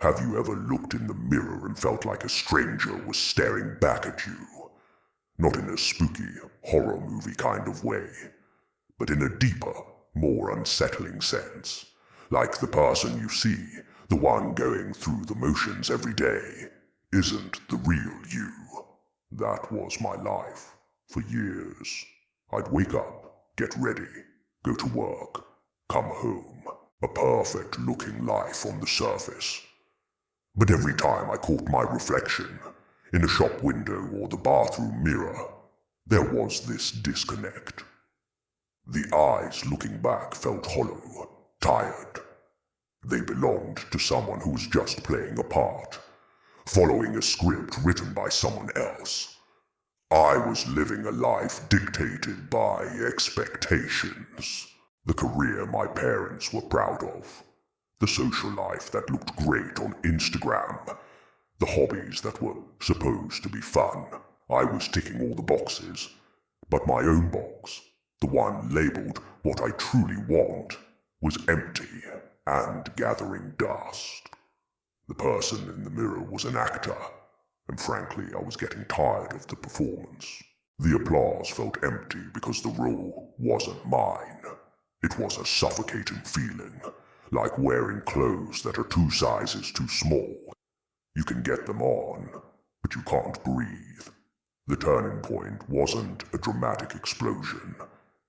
Have you ever looked in the mirror and felt like a stranger was staring back at you? Not in a spooky, horror movie kind of way, but in a deeper, more unsettling sense. Like the person you see, the one going through the motions every day, isn't the real you. That was my life, for years. I'd wake up, get ready, go to work, come home, a perfect-looking life on the surface. But every time I caught my reflection, in a shop window or the bathroom mirror, there was this disconnect. The eyes looking back felt hollow, tired. They belonged to someone who was just playing a part, following a script written by someone else. I was living a life dictated by expectations. The career my parents were proud of, the social life that looked great on Instagram, the hobbies that were supposed to be fun. I was ticking all the boxes, but my own box, the one labeled what I truly want, was empty and gathering dust. The person in the mirror was an actor, and frankly I was getting tired of the performance. The applause felt empty because the role wasn't mine. It was a suffocating feeling, like wearing clothes that are 2 sizes too small. You can get them on, but you can't breathe. The turning point wasn't a dramatic explosion.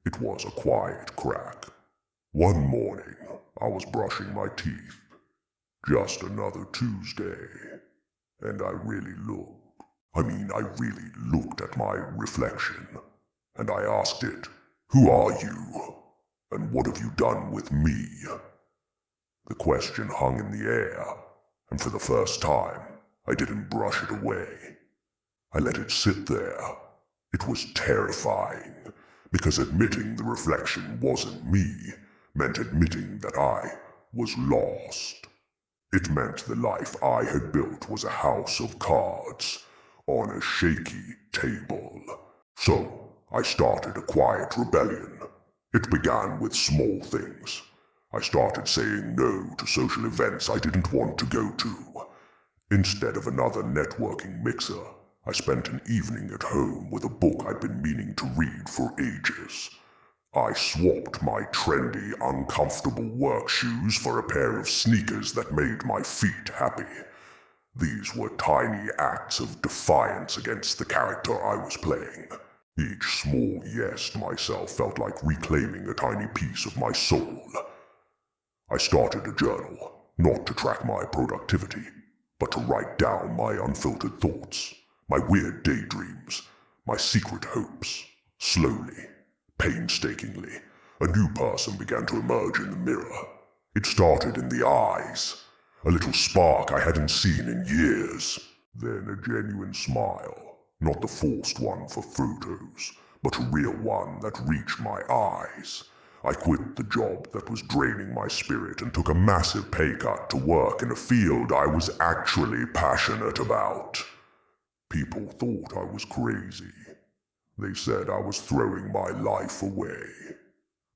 It was a quiet crack. One morning, I was brushing my teeth. Just another Tuesday. And I really looked at my reflection. And I asked it, "Who are you? And what have you done with me?" The question hung in the air, and for the first time, I didn't brush it away. I let it sit there. It was terrifying, because admitting the reflection wasn't me meant admitting that I was lost. It meant the life I had built was a house of cards on a shaky table. So I started a quiet rebellion. It began with small things. I started saying no to social events I didn't want to go to. Instead of another networking mixer, I spent an evening at home with a book I'd been meaning to read for ages. I swapped my trendy, uncomfortable work shoes for a pair of sneakers that made my feet happy. These were tiny acts of defiance against the character I was playing. Each small yes to myself felt like reclaiming a tiny piece of my soul. I started a journal, not to track my productivity, but to write down my unfiltered thoughts, my weird daydreams, my secret hopes. Slowly, painstakingly, a new person began to emerge in the mirror. It started in the eyes, a little spark I hadn't seen in years. Then a genuine smile, not the forced one for photos, but a real one that reached my eyes. I quit the job that was draining my spirit and took a massive pay cut to work in a field I was actually passionate about. People thought I was crazy. They said I was throwing my life away.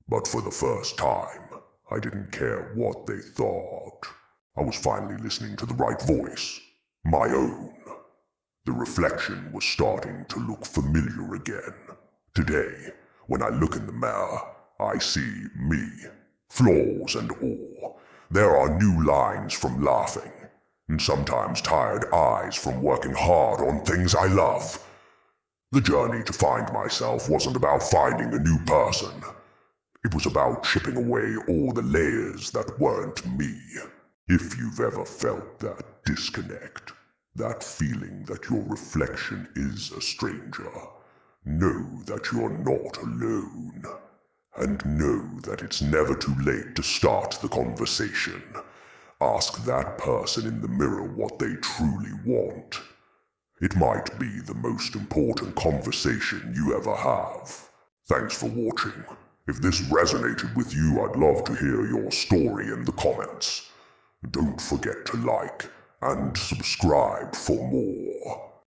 But for the first time, I didn't care what they thought. I was finally listening to the right voice, my own. The reflection was starting to look familiar again. Today, when I look in the mirror, I see me, flaws and all. There are new lines from laughing, and sometimes tired eyes from working hard on things I love. The journey to find myself wasn't about finding a new person. It was about chipping away all the layers that weren't me. If you've ever felt that disconnect, that feeling that your reflection is a stranger, know that you're not alone. And know that it's never too late to start the conversation. Ask that person in the mirror what they truly want. It might be the most important conversation you ever have. Thanks for watching. If this resonated with you, I'd love to hear your story in the comments. Don't forget to like and subscribe for more.